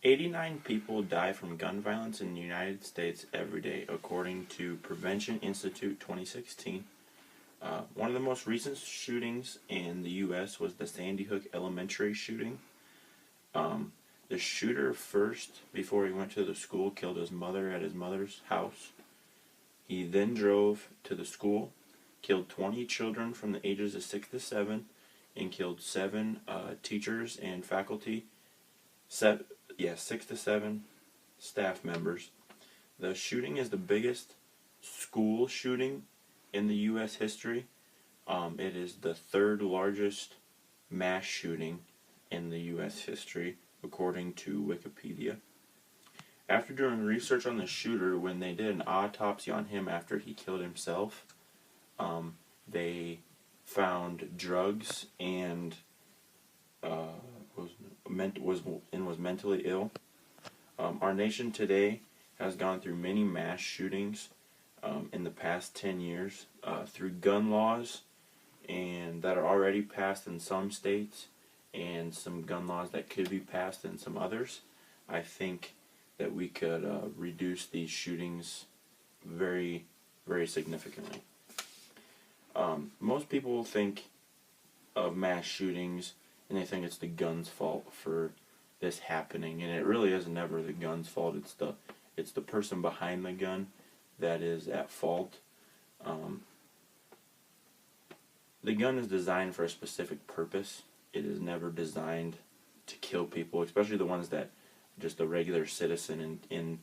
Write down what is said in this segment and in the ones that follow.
89 people die from gun violence in the United States every day, according to Prevention Institute 2016. One of the most recent shootings in the U.S. was the Sandy Hook Elementary shooting. The shooter first, before he went to the school, killed his mother at his mother's house. He then drove to the school, killed 20 children from the ages of 6 to 7, and killed 7 teachers and faculty. 6 to 7 staff members. The shooting is the biggest school shooting in the U.S. history. It is the third largest mass shooting in the U.S. history, according to Wikipedia. After doing research on the shooter, when they did an autopsy on him after he killed himself, they found drugs and was mentally ill. Our nation today has gone through many mass shootings in the past 10 years through gun laws and that are already passed in some states and some gun laws that could be passed in some others. I think that we could reduce these shootings very, very significantly. Most people think of mass shootings and they think it's the gun's fault for this happening, and it really is never the gun's fault. It's the person behind the gun that is at fault. The gun is designed for a specific purpose. It is never designed to kill people, especially the ones that just a regular citizen in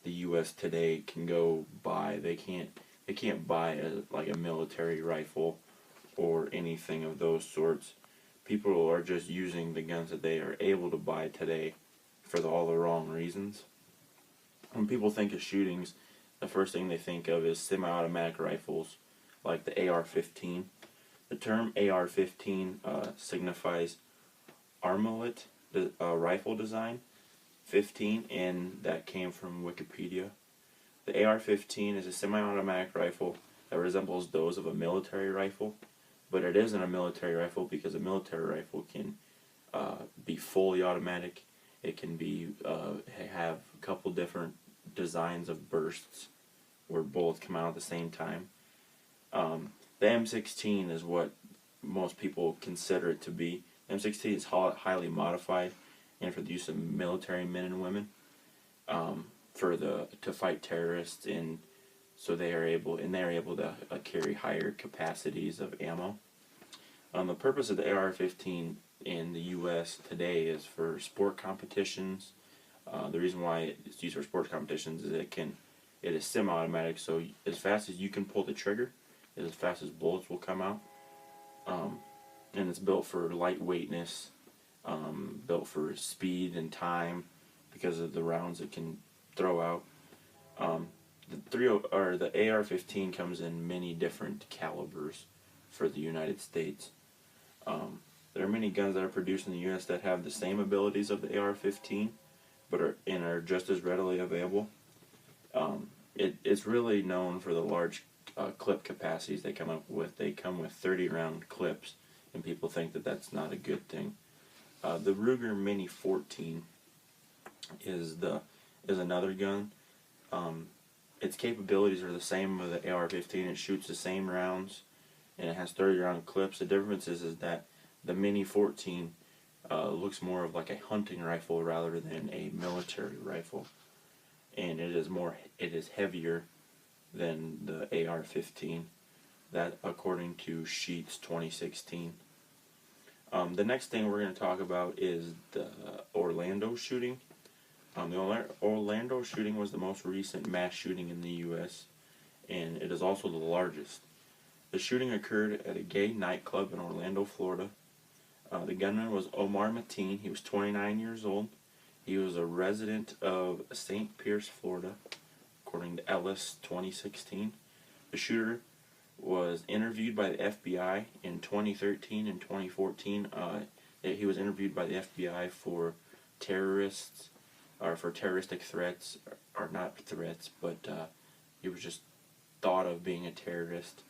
the U.S. today can go buy. They can't buy a military rifle or anything of those sorts. People are just using the guns that they are able to buy today for all the wrong reasons. When people think of shootings, the first thing they think of is semi-automatic rifles like the AR-15. The term AR-15 signifies Armalite rifle design 15, and that came from Wikipedia. The AR-15 is a semi-automatic rifle that resembles those of a military rifle, but it isn't a military rifle because a military rifle can be fully automatic. It can be have a couple different designs of bursts where bullets come out at the same time. The M16 is what most people consider it to be. The M16 is highly modified and for the use of military men and women to fight terrorists, and so they're able to carry higher capacities of ammo. The purpose of the AR-15 in the U.S. today is for sport competitions. The reason why it's used for sports competitions is it is semi-automatic, so as fast as you can pull the trigger, is as fast as bullets will come out. And it's built for lightweightness, built for speed and time because of the rounds it can throw out. The AR-15 comes in many different calibers for the United States. There are many guns that are produced in the U.S. that have the same abilities of the AR-15, but are just as readily available. It's really known for the large clip capacities they come up with. They come with 30-round clips, and people think that that's not a good thing. The Ruger Mini 14 is another gun. Its capabilities are the same with the AR-15. It shoots the same rounds, and it has 30-round clips. The difference is that the Mini 14 looks more of like a hunting rifle rather than a military rifle, and it is heavier than the AR-15. That according to Sheets 2016. The next thing we're going to talk about is the Orlando shooting. The Orlando shooting was the most recent mass shooting in the U.S., and it is also the largest. The shooting occurred at a gay nightclub in Orlando, Florida. The gunman was Omar Mateen. He was 29 years old. He was a resident of St. Pierce, Florida, according to Ellis 2016. The shooter was interviewed by the FBI in 2013 and 2014. He was interviewed by the FBI for terrorists, or for terroristic threats, or not threats, but he was just thought of being a terrorist.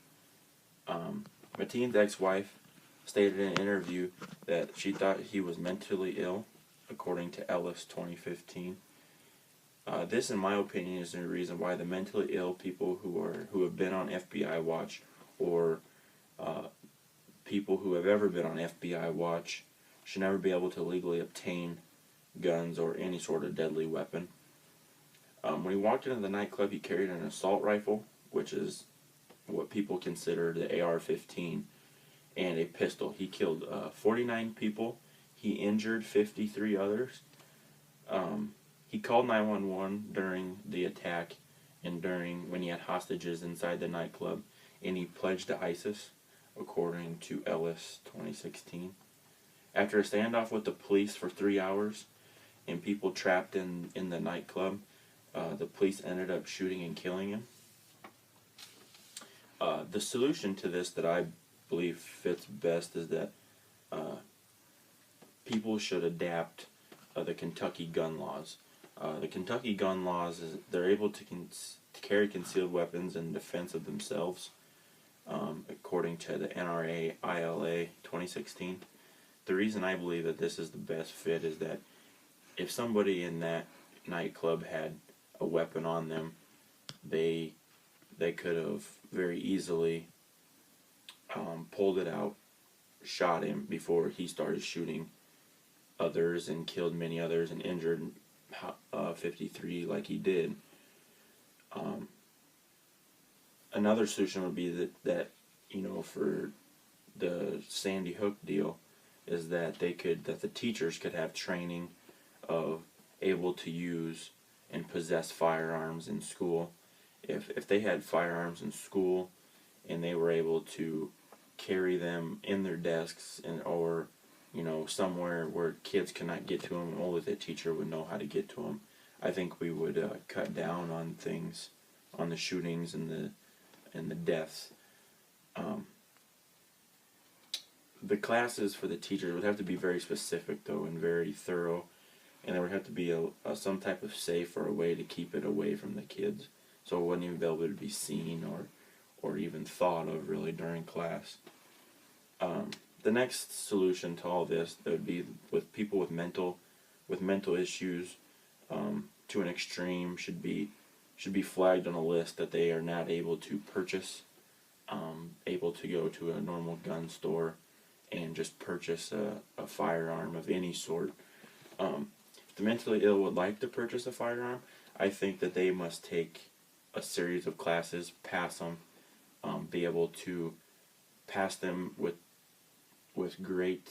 Mateen's ex-wife stated in an interview that she thought he was mentally ill, according to Ellis 2015. This, in my opinion, is the reason why the mentally ill people who have been on FBI watch, or people who have ever been on FBI watch, should never be able to legally obtain guns or any sort of deadly weapon. When he walked into the nightclub, he carried an assault rifle, which is what people consider the AR-15, and a pistol. He killed 49 people. He injured 53 others. He called 911 during the attack and when he had hostages inside the nightclub, and he pledged to ISIS, according to Ellis 2016. After a standoff with the police for 3 hours and people trapped in the nightclub, the police ended up shooting and killing him. The solution to this that I believe fits best is that people should adapt the Kentucky gun laws. The Kentucky gun laws, they're able to carry concealed weapons in defense of themselves, according to the NRA ILA 2016. The reason I believe that this is the best fit is that if somebody in that nightclub had a weapon on them, they could have very easily pulled it out, shot him before he started shooting others and killed many others and injured 53 like he did. Another solution would be that for the Sandy Hook deal, is that the teachers could have training of able to use and possess firearms in school. If they had firearms in school and they were able to carry them in their desks or somewhere where kids cannot get to them, only the teacher would know how to get to them, I think we would cut down on things, on the shootings and the deaths. The classes for the teachers would have to be very specific, though, and very thorough, and there would have to be some type of safe or a way to keep it away from the kids, so it wouldn't even be able to be seen or even thought of really during class. The next solution to all this, that would be with people with mental issues to an extreme, should be flagged on a list that they are not able to purchase, able to go to a normal gun store and just purchase a firearm of any sort. If the mentally ill would like to purchase a firearm, I think that they must take a series of classes, pass them, be able to pass them with great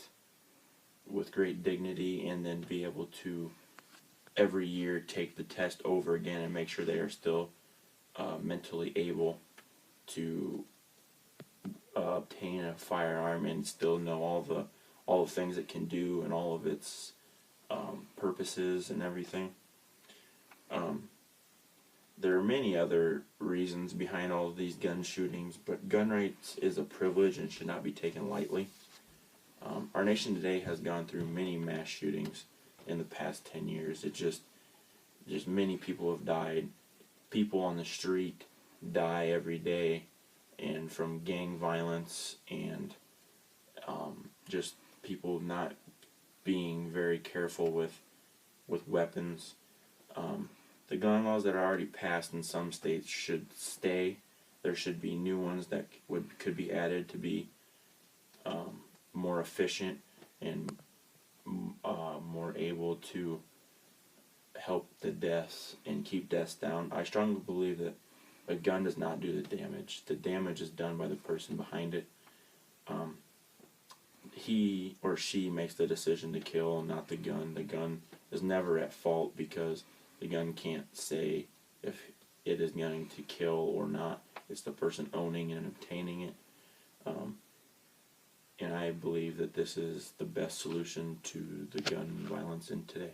dignity, and then be able to every year take the test over again and make sure they are still mentally able to obtain a firearm and still know all the things it can do and all of its purposes and everything. There are many other reasons behind all of these gun shootings, but gun rights is a privilege and should not be taken lightly. Our nation today has gone through many mass shootings in the past 10 years. It just many people have died. People on the street die every day, and from gang violence and just people not being very careful with weapons. The gun laws that are already passed in some states should stay. There should be new ones that could be added to be more efficient and more able to help the deaths and keep deaths down. I strongly believe that a gun does not do the damage. The damage is done by the person behind it. He or she makes the decision to kill, not the gun. The gun is never at fault because the gun can't say if it is going to kill or not. It's the person owning and obtaining it. And I believe that this is the best solution to the gun violence in today.